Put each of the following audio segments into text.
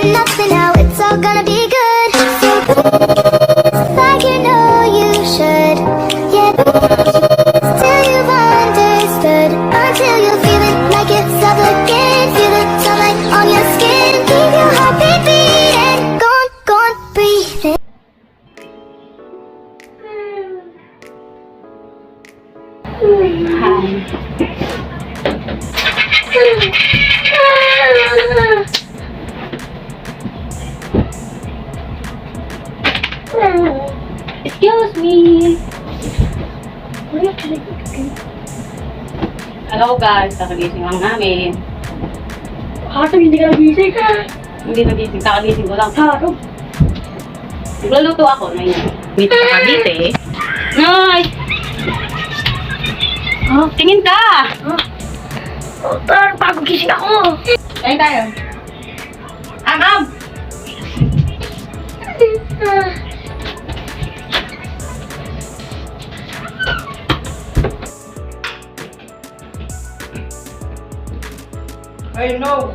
and nothing now. It's all gonna be good. So please, like you know you should. Yeah, till you've understood. Until you feel it like it's up again. Feel the sunlight on your skin. Keep your heartbeat beating. Go on, breathe in. Excuse me. Hello guys, kakagising lang namin. Kaso hindi ka nagising ka. Hindi nagising, kakagising ko lang. Haro. Nagluluto ako na yun. Dito sa Cavite. Nay! Ha? Tingin ka! Oh, tara, bago gising ako. Kain tayo. Ma'am! Ay, no!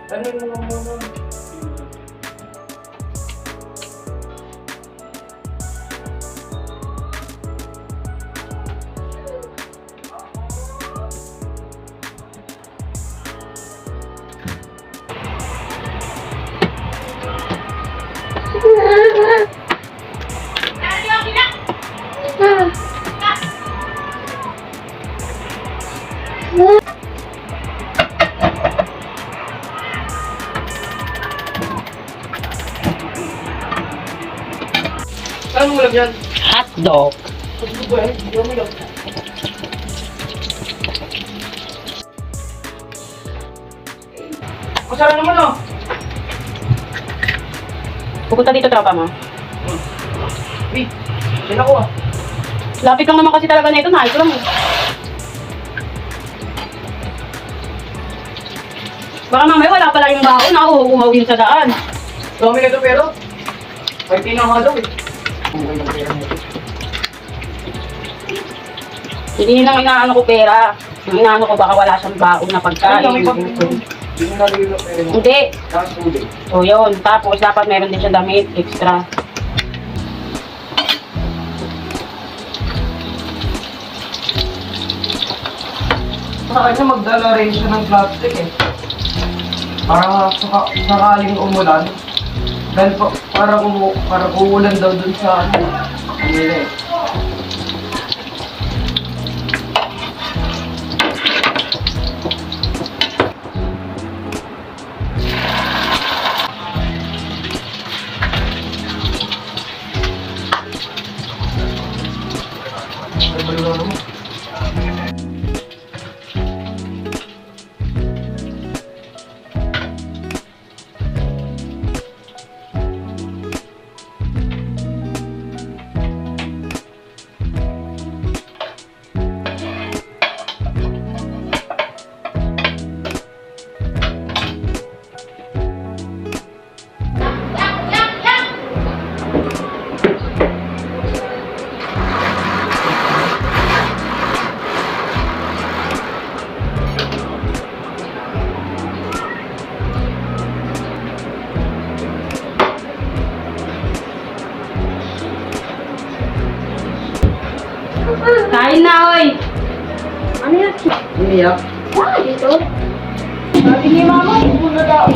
Ano mo nga muna? Saan mo ulam yan? Hotdog. Ano ba yan? Hindi mo ulam. Kasara naman oh! Pupunta dito tropa mo. Wait, yan ako ah. Lapit lang naman kasi talaga na ito. Nahal ko lang eh. Baka mamaya wala pala yung baon. Nakuhuhaw yun sa daan. Dami na ito pero ay tinahalo eh. Ang ganda ng pera mo. Hindi nang inaano ko pera. Ang inaano ko baka wala siyang baon na pagkain. Ay, dami pa. Hindi mo nalilo ng pera mo. Hindi. Tapos uli. O yun. Tapos dapat meron din siyang damit extra. Sa kanya magdala rin siya ng plastic eh. Para sakaling umulan. Dahil para uulan daw dun sa kanila eh. Ay, balulano mo. Kain na, oy! Ano yan? Umiyak. Ah, dito? Sabi ni mama, ito na daw.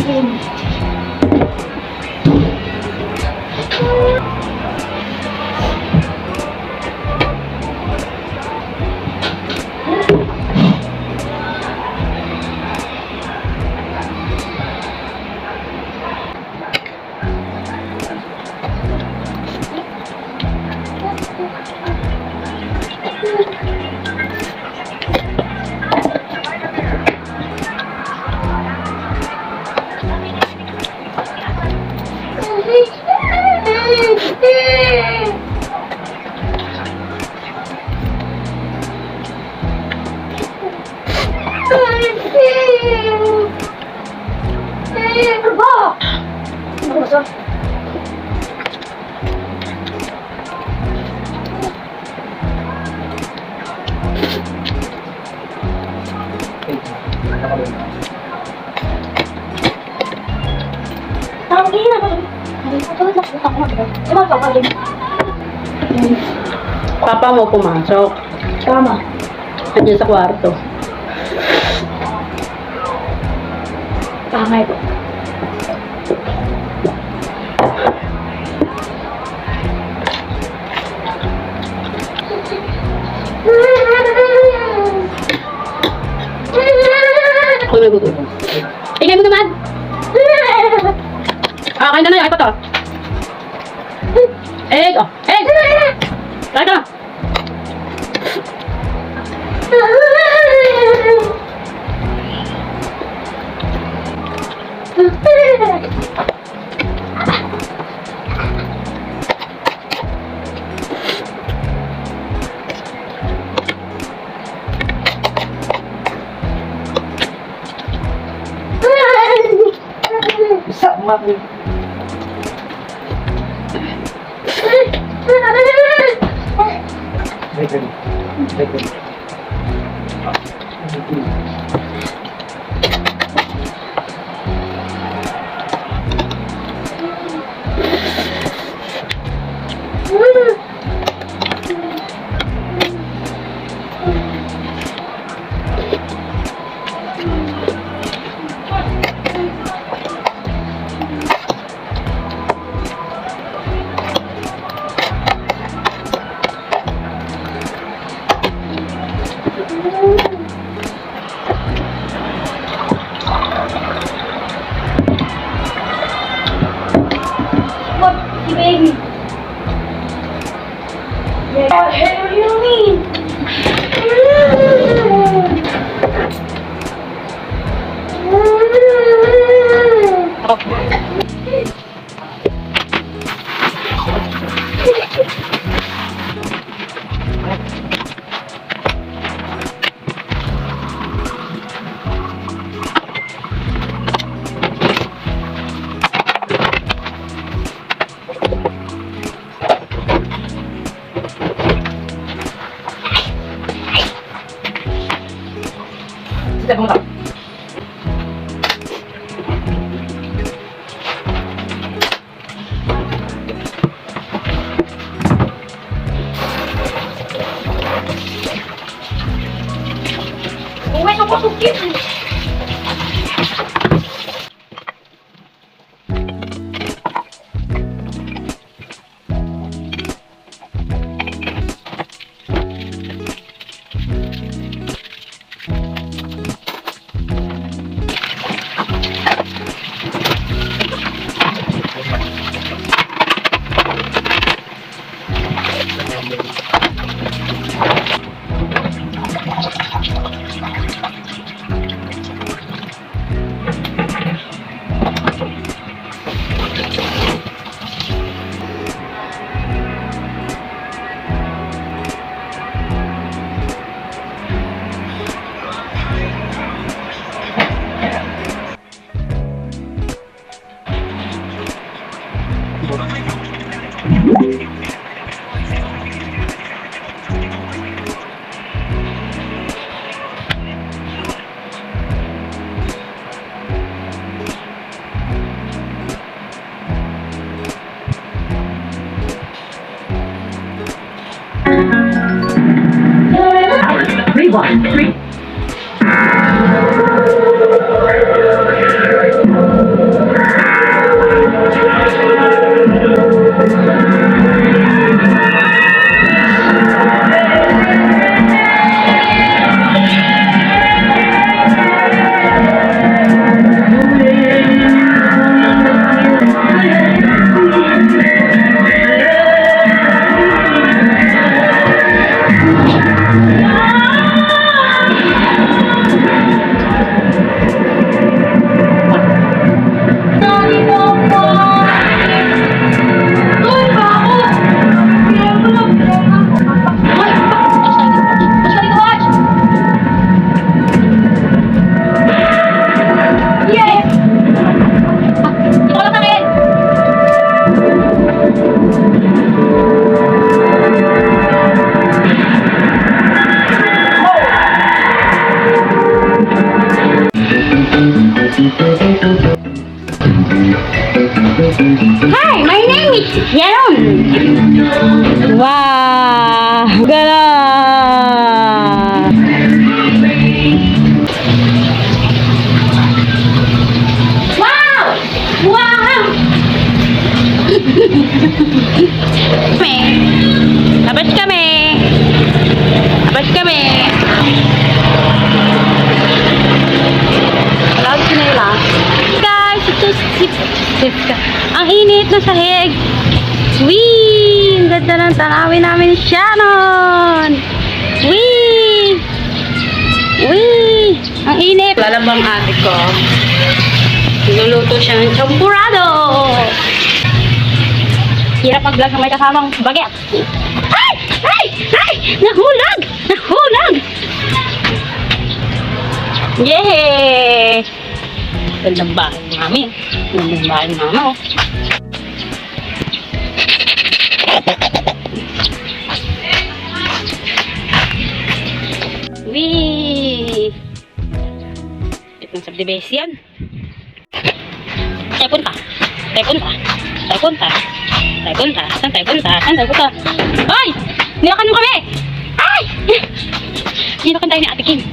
Hindi na. Tulad lang. Ako na. Diba ka pa Papa mo pumasok. Tama. Andiyan sa kwarto. Tama ito. Ako nagugutom. Ingay mo naman! Kain ka na, ay pa to. Egg! Oh! Egg! Kain ka na! Isa, mami. What? Si baby. What the hell do you mean? Isa, pumunta. Uwe, napasukit. Hi, my name is Sharon. Wow, ganon. Wow, wow. Labas kami. Labas kami. Lagi nila. Guys, ito ang init na sahig. Wee! Ang ganda ng tanawin namin ni Shannon. Wee! Wee! Ang init. Lalabang ate ko. Niluluto siya ng champurado. Hirap mag-vlog na may kasamang baget. Ay! Ay! Ay! Nahulag! Nahulag! Yay! Gandang bahay namin. Gandang bahay namin. Oh. Wee! Ito ng subdivision. Tayo punta. Tayo punta. Tayo punta. Tayo punta. Saan tayo punta? Saan tayo punta? Ay! Nilakan mo kami! Ay! Nilakan tayo ni Ate Kim.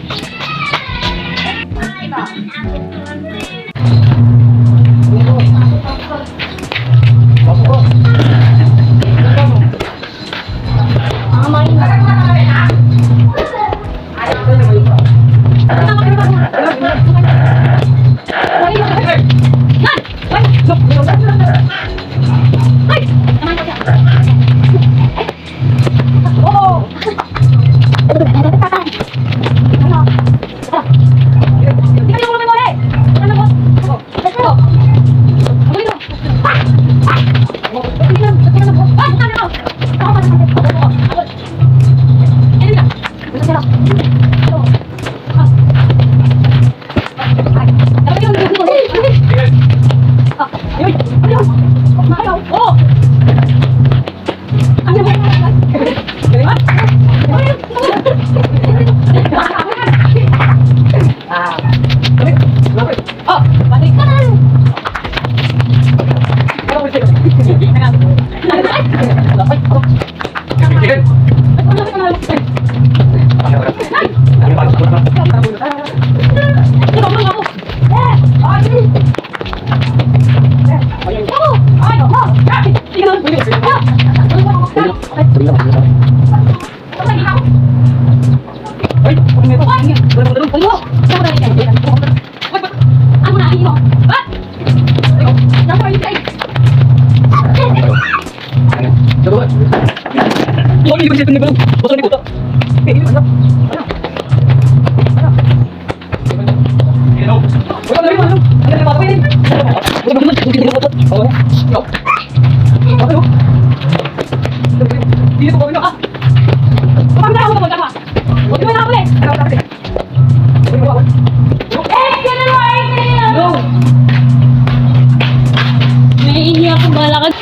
Naiihi ako balakad.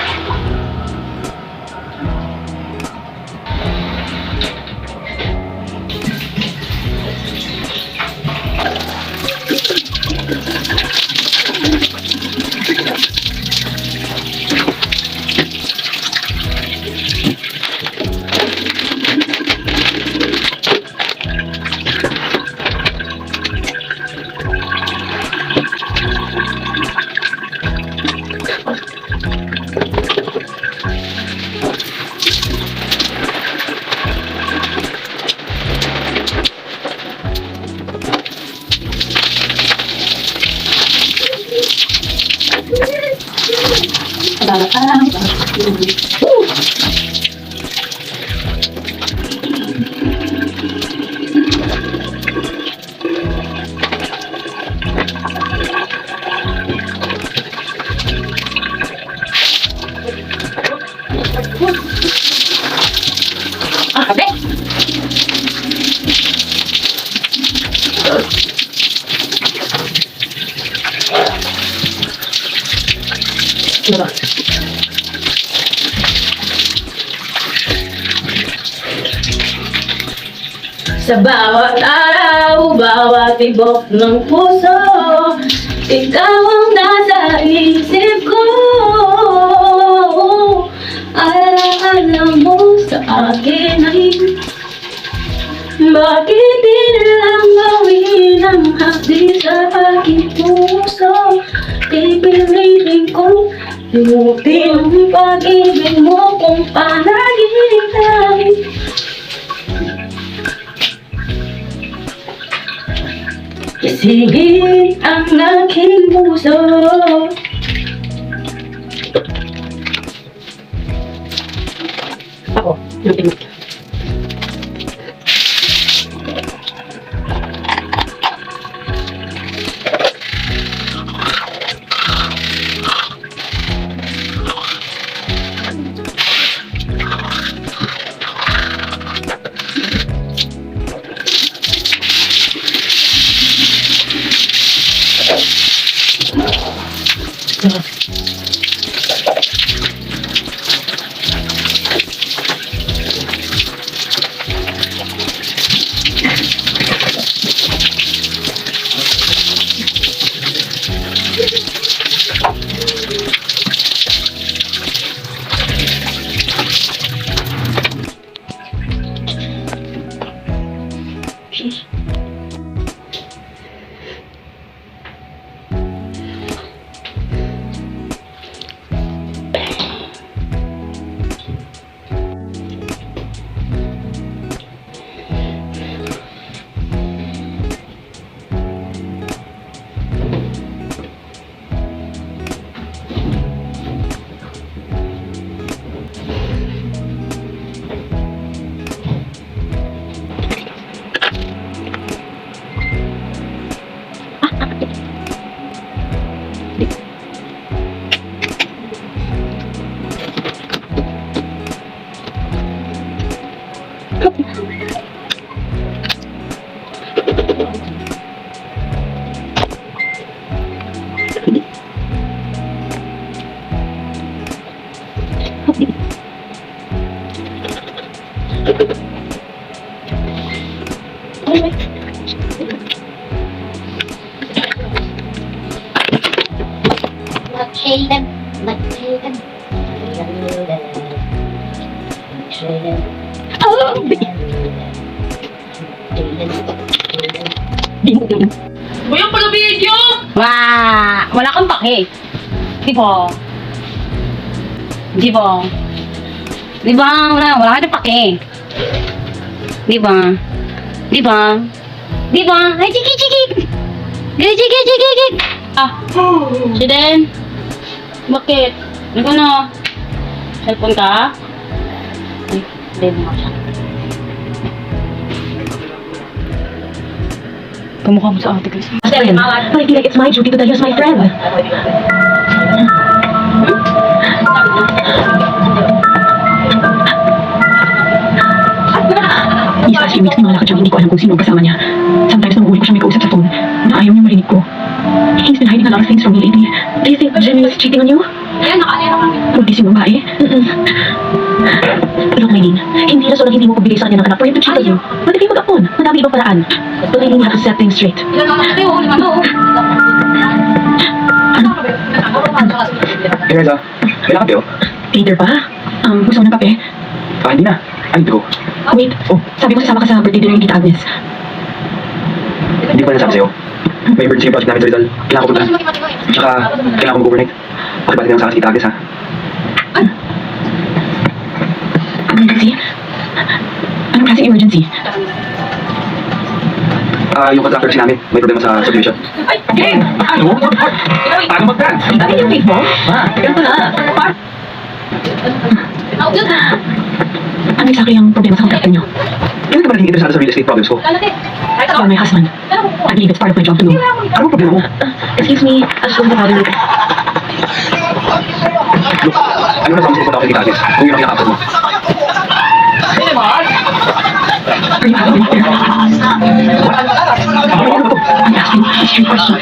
Sa bawat araw, bawat tibok ng puso, ikaw ang nasa isip ko. akin ay bakit di lang gawin ang hapdi sa aking puso? Pipilitin kong limutin ang pag-ibig mo kung panaginip lang. Isigit ang aking puso. Ako, lutin mo. Shayden. Kuya, pala video! Wala kang pake. Di ba? Di ba? Di ba? Wala kang pake. Di ba? Di ba? Di ba? Ay, chiki. Ah, si Den. Bakit? Ano na? Cellphone ka? Ay, Den mo siya. Kamukha mo sa ate ko. Friend, I feel like it's my duty to tell you as my friend. These past few weeks, niwala ka dyan, hindi ko alam kung sino ang kasama niya. Sometimes nung uwi ko siya may kausap sa phone, na ayaw niya marinig ko. He's been hiding a lot of things from me lately. Do you think Jimmy is cheating on you? Ayan, nakalera kami. Pultis yung babae? Look, Maylene, hindi na so lang hindi mo pagbigay sa kanya ng anak for him to cheat on you. Pwede kayo mag-apon, madami ibang paraan. But Maylene, you have to set things straight. Ilan naman kayo, lima mo. Hey, Reza. Kailangan kape, oh. Peter pa? Gusto mo ng kape? Hindi na. I need to go. Wait, sabi mo sasama ka sa birthday dinner ni Tita Agnes. Hindi ko pa nasabi sa'yo. May emergency project namin sa Rizal. Kailangan ko punta. Tsaka, kailangan ko mag-overnight. Pakibalik lang sa akin si Tita Agnes, ha? Emergency? Anong klaseng emergency? Yung contractor kasi namin, may problema sa subdivision. Hey! Ano? Paano mag-plan? Dami yung cake mo? Ganito na. Ano exactly ang problema sa contractor niyo? Kailan ka ba naging interesado sa real estate problems ko? Well, my husband. I believe it's part of my job to know. Ano ang problema mo? Excuse me, I'll just go to the bottom later. Look, ano na sabi sa punta ako kay Tita Agnes kung yun ang kinakausap mo? Are you having dinner? I'm asking a straight question.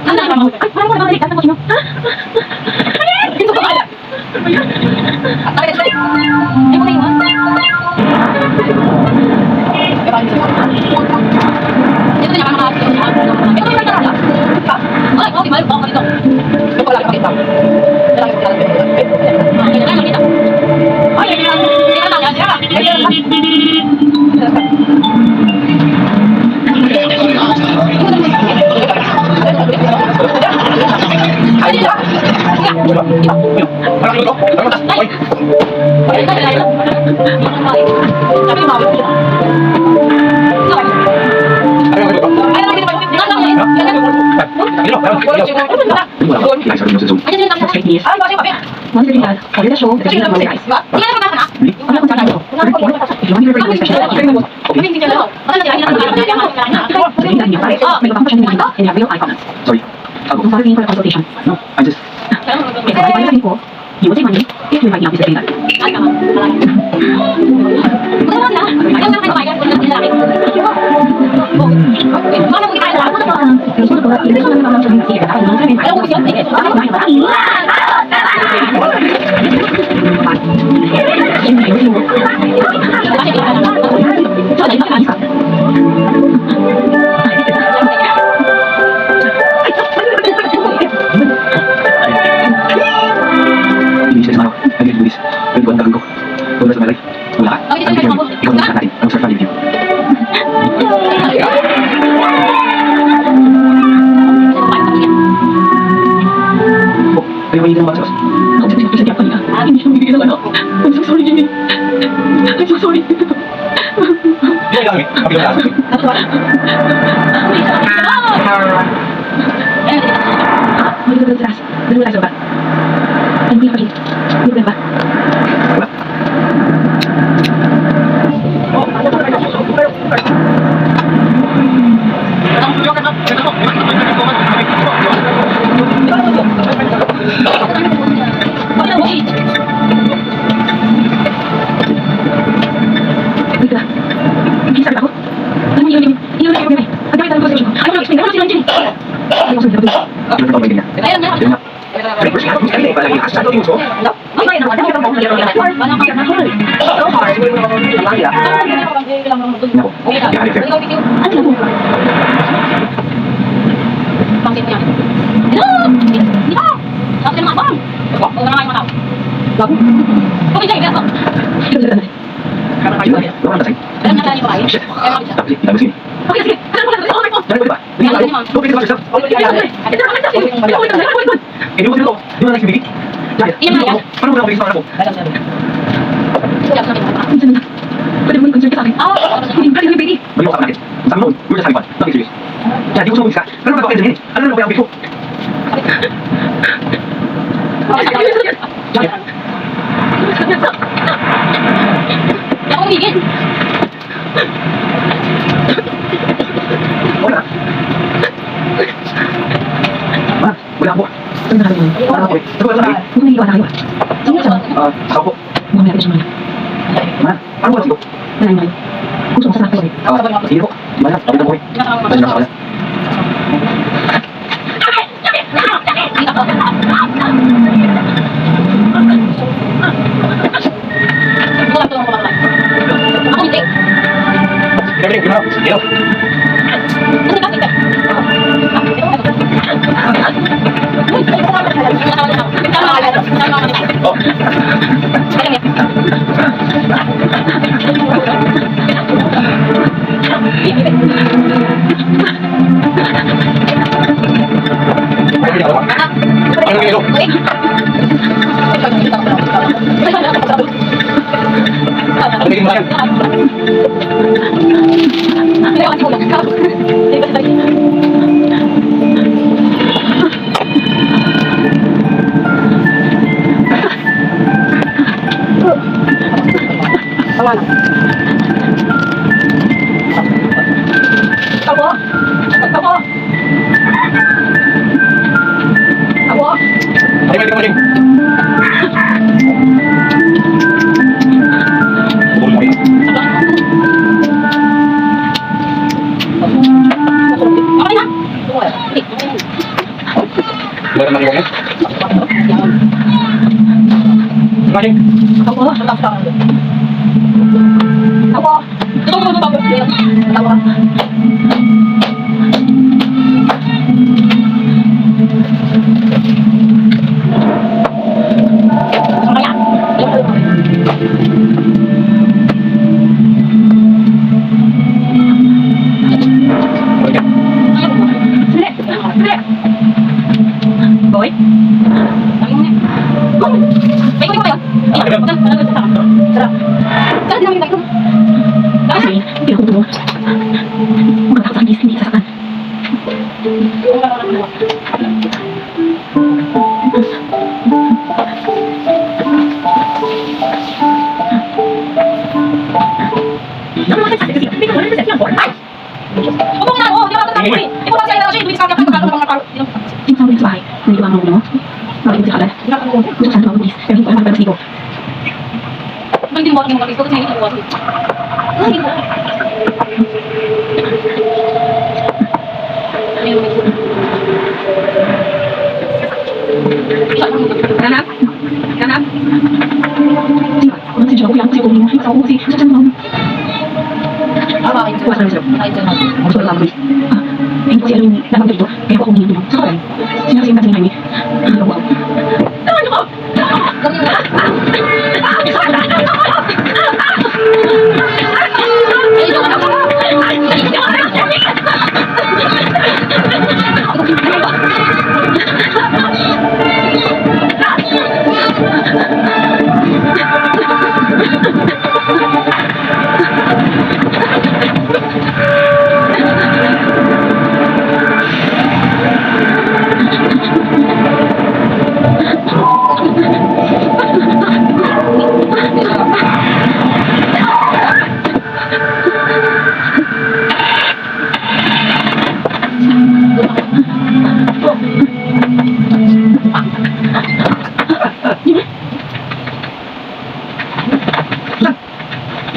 Ano kotse mo. Ha? Dito ka kaya. At bakit ito? Ay mo na iwan. Dito niya makakapit. Ito yung may tarala. Ay, okay, mayroon ako dito. Ito ko lang makita. Ito lang makita. Kaya lang makita. Ay, hindi na Let's take this. Once again, cover the show, the beginning of Monday guys. Ano kung saan ito? Report, if you want to refer to a special editor, sabihin lang niyo, pare, may babang pa siya nila and you have real eye comments. Sorry. Ako. I'm sorry for the consultation. No, I just... Okay, so para sabihin ko, you will save money if you invite me out to Trinidad. Ay, tama. Bukan na. Ayaw na kayo bayad. Wala na lalaki. Paano mo kita lahat? Pero sulit ko, hindi ko naman naman sabihin sige, kapag naman sabihin, Ayaw mo siya. Sige. bakit ba yung Hindi siya sumaraw. I need to do this. 21 tagal ko. For the rest of my life. Wala ka. I'm here. Ikaw na sa natin. I'll start family with you. Oh, kayo kayo ng batas. Ako sabi ko sa tiyak kanina, hindi siya bibigyan ng anak. I'm so sorry, Jimmy. I'm so sorry. Hindi kami. Kami lang natin. May dalawa sa taas. Dalawa tayo sa baba. Ano yung kapatid? Ano ba? Wala. Wait lang. Sabi ako. Ano yung Jimmy? Iyon na yung Jimmy. Pagkakita ng conversation ko. Ayaw ko explain. Ayaw ko sila ng Jimmy. Ayaw ko sila ng Jimmy. Ano pa ba ganyan? Ayun na. Ayun na. Ay, first class. Ay, palagi. Asa daw yung uso? Ay, ay, naman. Dahil ka mo nalaro yan. Wala kang ganahol. So hard. Malaki ah. Nako. Kaya fair. Ano lang mo? Pangsit niya. Di ba? Sabi ng mga bang. Huwag na nga yung mataw. Kung hindi, gato. Ayun na. Wala na sa'yo. Alam na tayo ba kayo? Shit. Kaya makita. Tapos, dami sige. Okay, sige. Ano ba? Ano ba? Dami ko diba? Hindi ko alam. Go, pwede ka mag-stop. Eh, di mo sino to? Di mo na nagsibigit? Iyan na yan. Paano mo na ako bigis sa anak ko? Pwede mo concern ka sa akin. Hindi ka rin, baby. Balik mo sa akin. Sabi mo, we're just having fun. Nothing serious. Kaya di ko sumubis ka. Ano na ba kayo din? Ano na ba yung bigis mo? Ako umigil. Wala. Ma, wala ako. Ano na kami? Wala ako eh. Ano ba sabi? Huwag na iwan tayo. Sige, siya. Ako po. Mukhang may siya muna. Ma, ano ba sa'yo? Wala naman. Gusto ko sa nakita ulit. Sige po. Wala, kapit ako eh. Kasi nasa wala. Ako hindi. Pinabiling, ginawa. Ginawa. Kasi bakit ka? Oh. Ay, hindi ako ba? Ano yung ilo? Tumigil mo lang. Ay, maling. Tulong mo yan. Okay na. Wala naman yung Ako, tapos ako. Ako. Ito ko ito tapos. Tawa. Boy? Kasi, hindi ako mo. Magkakot sa hindi sasaktan. Yung sabi sa bahay, hindi ko ang mo. Bakit hindi ka kalala? Gusto saan tumawag, please. Pero hindi ko alam magpapasigo. Ganap? Ganap? Ako lang si Joe, kuya ako si Omi mo. Mas ako si Sassan mo. Kuha sa sila. Gusto ko lang, please. Ayun po si Alwin, nabanggit ito. Kaya ako humingi mo. Sa kalan. Sinasayin natin kami. Ano ako? Taman ako!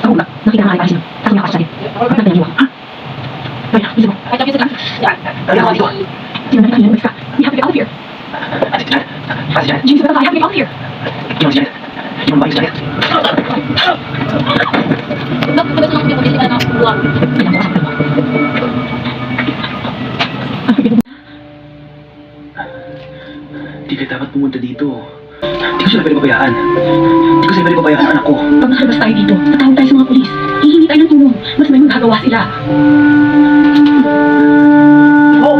Ako na, nakita nga ay sino. Tapos niya ako sa akin. Nagtanong niyo ako. Kaya, bisa mo. Ano dito? Sino na kanina, umalis ka. We have to get out of here. Ate Janet. Ate Janet. James, I have to get out of here. Ginawa si Janet. Ginawa ba yung Janet? Kailangan ko kasama mo. Hindi ka dapat pumunta dito. Hindi ko sila pwede pabayaan. Hindi ko sila pwede pabayaan ang anak ko. Pag nakalabas tayo dito, tatawag tayo sa mga polis. Hihingi tayo ng tulong. Mas may magagawa sila. Oh!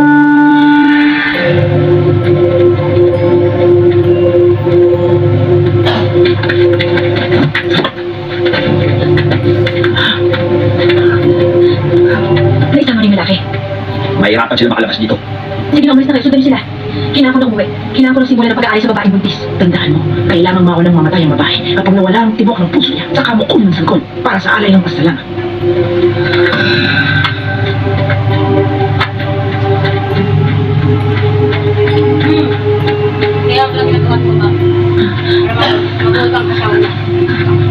Naisama rin lalaki. Mahirapan sila makalabas dito. Sige na, umalis na kayo. Sundan niyo sila. Kailangan ko na umuwi. Kailangan ko na simulan ng pag-aalis sa babaeng buntis. Tandaan mo, kailangan mawalang mamatay ang babae. Kapag nawala ang tibok ng puso niya, saka mo kunin ang sangkol para sa alay ng pasalamat. Kaya pala ginagawa ko ba? Magulgang kasama na.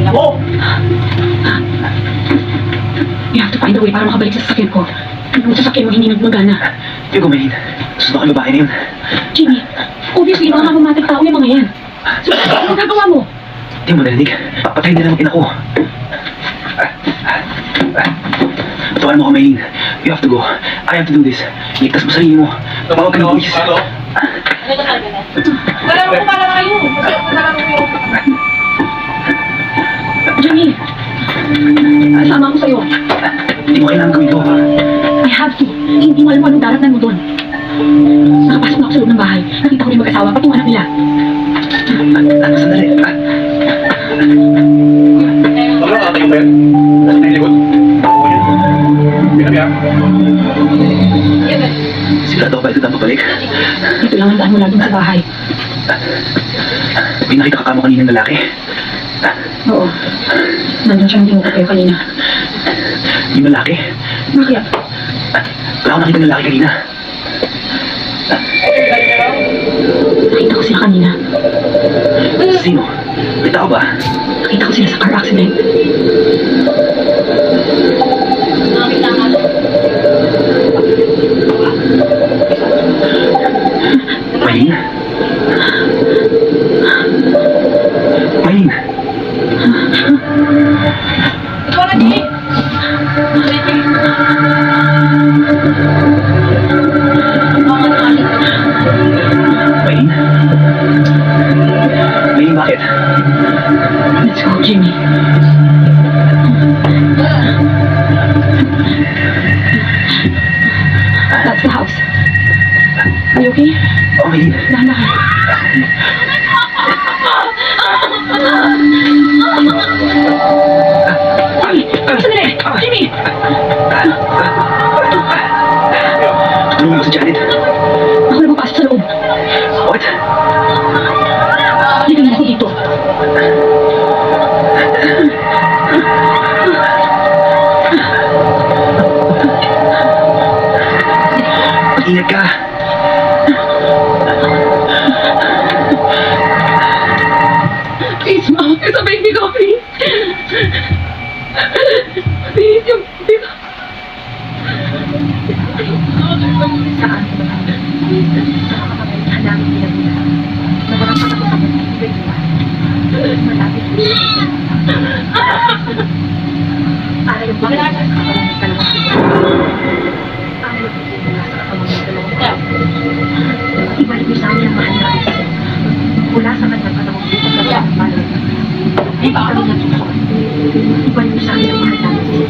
Oh! You have to find a way para makabalik sa sasakyan ko. Yung sasakyan mo hindi nagmagana. Hugo Maylin, susunod ang babae na yun. Jimmy, obviously, mga kamamatag tao yung mga yan. So, ano gagawa mo? Hindi mo narinig. Papatayin nila ang ina ko. Tawagan mo ako, Maylin. You have to go. I have to do this. Ligtas mo sarili mo. Tawag ka ng pulis. Wala mo pala kayo. Jimmy, sama ko sa'yo. Hindi mo kailangan gawin to. I have to. Hindi mo alam kung anong daratnan mo doon. Nakapasok na ako sa loob ng bahay. Nakita ko rin mag-asawa, pati yung anak nila. Sandali. Ano ang ating pet? Nasa na yung likod? Binabiya? Sigurado ka ba ito dapat balik? Dito lang ang daan mula doon sa bahay. May nakita ka kamo kaninang lalaki. Oo. Nandun siyang tinutok kayo kanina. Yung lalaki. Bakit? Wala akong nakita ng lalaki kanina. Nakita ko sila kanina. Sino? May tao ba? Nakita ko sila sa car accident. Maylin? Maylin? Ikaw na, Di. Maylin? Maylin, bakit? Let's go, Jimmy. That's the house. Are you okay? Oh, Maylin. Dahan-dahan. Sandali! Jimmy! Tulungan mo si Janet. Ako na papasok sa loob. What? Halika na ako dito. Ingat ka. Please, Ma. Sabihin niyo ko, please. Please, yung... Ibalik niyo sa amin ang mahal natin. Mula sa kanyang katawang dito sa mga palo. Hindi kami nagsusunod. Ibalik niyo sa amin ang mahal natin.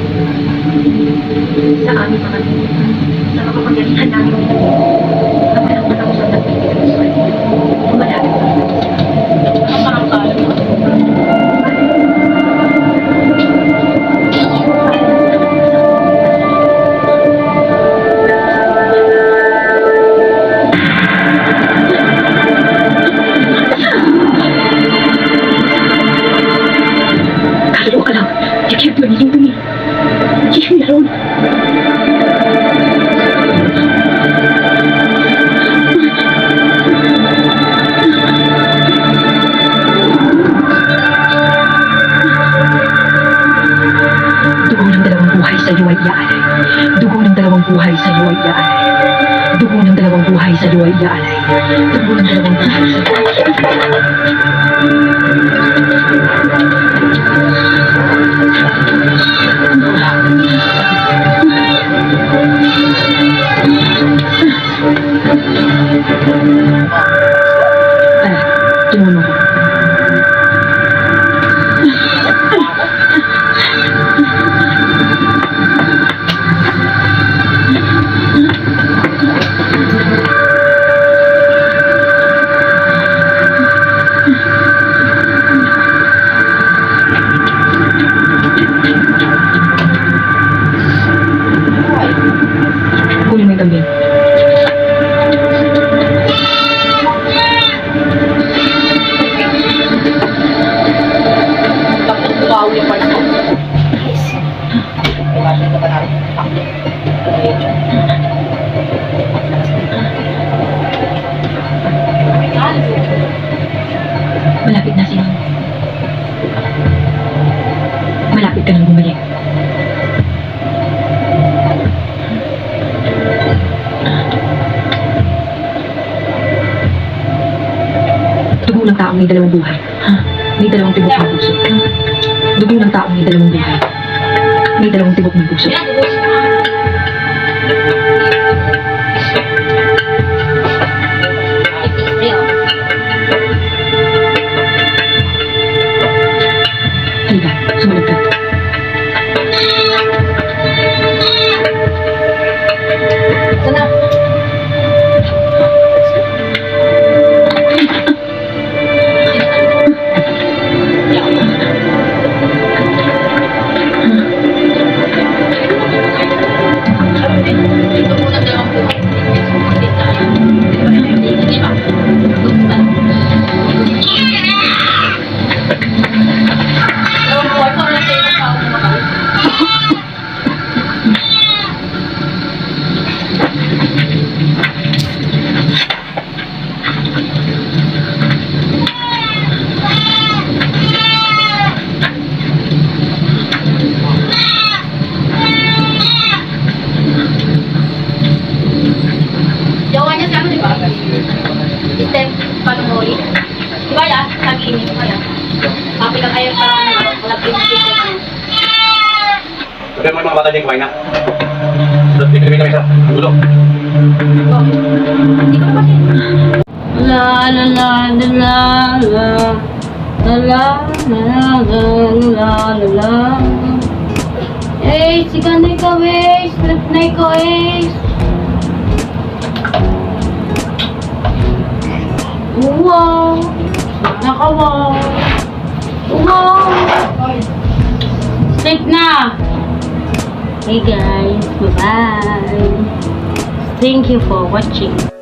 Sa aming mga bibig. Sa makapangyarihan namin ang na walang matapos ang nagbibigay ng swerte. Malapit na natin sila. Ang parang tayo. Kaluluwa ka lang. You can't do anything to me. Leave me alone. Dugo ng dalawang buhay sa iyo ay iaalay. Dugo ng dalawang buhay sa iyo ay iaalay. Dugo ng dalawang buhay sa iyo ay iaalay. Dugo ng dalawang buhay sa iyo ay tumuno ko. Kunin mo yung kambing. Tapos bukaw yung part ko. Malapit na siya. Malapit ka nang bumalik. Dugo ng taong may dalawang buhay. Ha? May dalawang tibok ng puso. Dugo ng taong may dalawang buhay. May dalawang tibok ng puso. Halika, sumunod ka. Sana. Ito muna dalawang buhay. Hindi ba? Dalawang buhay pa wala sa ibang tao kumakain. Jawa niya si ano, di ba? Step Panumori. Di ba yan? Sabi ini ko kaya. Papi ka kayo parang Sabi mo yung mga bata dyan kumain na. Tapos dito kami sa gulo. La la la la la la la la la la la la. Eh, sikan na ikaw eh. Sleep na ikaw eh. Wow. Nakawaw. Wow. Sleep na. Hey guys, bye-bye. Thank you for watching.